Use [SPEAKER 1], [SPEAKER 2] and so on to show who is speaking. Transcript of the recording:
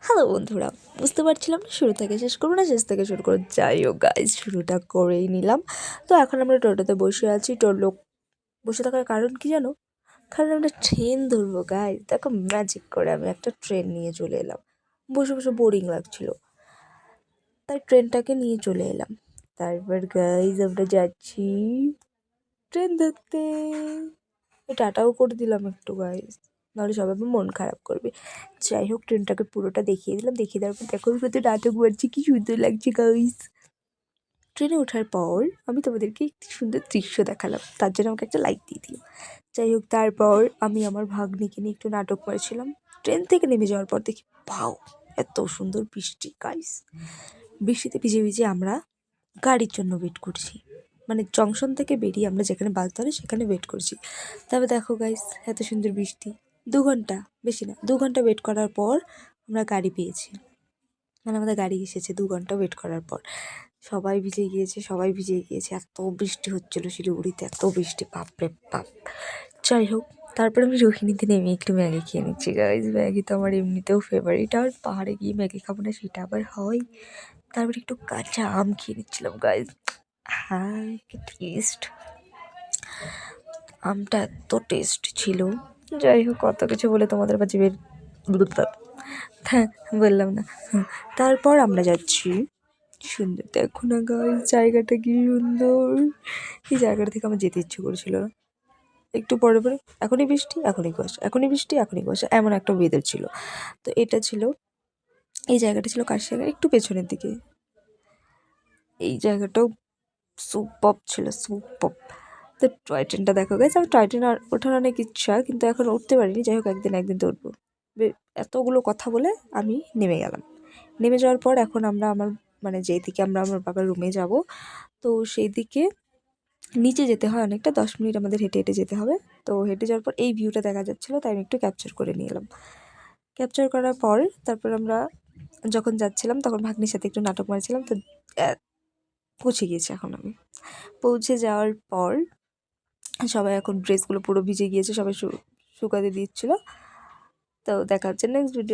[SPEAKER 1] Hello বন্ধুরা, বুঝতে পারছিলাম না শুরু থেকে শেষ করবো না শেষ থেকে শুরু করবো। যাই হোক গাইজ, শুরুটা করেই নিলাম। তো এখন আমরা টোটোতে বসে আছি। লোক বসে থাকার কারণ কি জানো? কারণ আমরা ট্রেন ধরবো গাইজ। দেখো ম্যাজিক করে আমি একটা ট্রেন নিয়ে চলে এলাম। বসে বসে বোরিং লাগছিল, তাই ট্রেনটাকে নিয়ে চলে এলাম। তারপর গাইজ আমরা যাচ্ছি ট্রেন ধরতে। টাটাও করে দিলাম একটু গাইজ, নাহলে সবাই মন খারাপ করবে। যাই হোক, ট্রেনটাকে পুরোটা দেখিয়ে দিলাম। দেখিয়ে দেওয়ার পর দেখো কত নাটক বাড়ছে, কি সুন্দর লাগছে গাইজ। ট্রেনে ওঠার পর আমি তোমাদেরকে একটি সুন্দর দৃশ্য দেখালাম, তার জন্য আমাকে একটা লাইক দিয়ে দিও। যাই হোক, তারপর আমি আমার ভাগ্নিকে নিয়ে একটু নাটক করেছিলাম। ট্রেন থেকে নেমে যাওয়ার পর দেখি পাও এত সুন্দর বৃষ্টি গাইজ। বৃষ্টিতে ভিজে ভিজে আমরা গাড়ির জন্য ওয়েট করছি, মানে জংশন থেকে বেরিয়ে আমরা যেখানে বাস ধরে সেখানে ওয়েট করছি। তবে দেখো গাইস, এত সুন্দর বৃষ্টি। 2 ঘন্টা, বেশি না, 2 ঘন্টা ওয়েট করার পর আমরা গাড়ি পেয়েছি। মানে আমাদের গাড়ি এসেছে 2 ঘন্টা ওয়েট করার পর। সবাই ভিজে গিয়েছে, সবাই ভিজে গিয়েছে, এত বৃষ্টি হচ্ছিলো শিলিগুড়িতে, এত বৃষ্টি, বাপরে বাপ। যাই হোক, তারপর আমি রোহিণীতে নেমে একটু ম্যাগি খেয়ে নিচ্ছি গাইজ। ম্যাগি তো আমার এমনিতেও ফেভারিট, আর পাহাড়ে গিয়ে ম্যাগি খাবো না সেটা আবার হয়। তারপরে একটু কাঁচা আম খেয়ে নিচ্ছিলাম গাইজ। হ্যাঁ, কি টেস্ট! আমটা এত টেস্ট ছিল। যাই হোক, কত কিছু বলে তোমাদের কাছে হ্যাঁ বললাম না। তারপর আমরা যাচ্ছি সুন্দর, দেখো না গাইজ জায়গাটা কি সুন্দর। এই জায়গাটা থেকে আমার যেতে ইচ্ছে করেছিল না। একটু পরে পরে এখনই বৃষ্টি, এখনই কুয়াশা, এখনই বৃষ্টি, এখনই কুয়াশা, এমন একটা ওয়েদার ছিল। তো এটা ছিল, এই জায়গাটা ছিল কাশিয়াঙ্গার একটু পেছনের দিকে। এই জায়গাটাও সুপারব ছিল, সুপারব। তো টয় ট্রেনটা দেখো গেছে। আমার টয় ট্রেনে ওঠার অনেক ইচ্ছা, কিন্তু এখন উঠতে পারিনি। যাই হোক, একদিন তো উঠবো। এতগুলো কথা বলে আমি নেমে গেলাম। নেমে যাওয়ার পর এখন আমরা মানে যেই দিকে আমরা আমার বাবার রুমে যাব, তো সেই দিকে নিচে যেতে হয় অনেকটা, 10 মিনিট আমাদের হেঁটে হেঁটে যেতে হবে। তো হেঁটে যাওয়ার পর এই ভিউটা দেখা যাচ্ছিলো, তাই আমি একটু ক্যাপচার করে নিয়ে এলাম। ক্যাপচার করার পর তারপর আমরা যখন যাচ্ছিলাম তখন ভাগ্নির সাথে একটু নাটক মারছিলাম। তো পৌঁছে গিয়েছি এখন আমি। পৌঁছে যাওয়ার পর সবাই এখন ড্রেসগুলো পুরো ভিজে গিয়েছে, সবাই শুকাতে দিচ্ছিলো। তো দেখা হচ্ছে নেক্সট ভিডিও।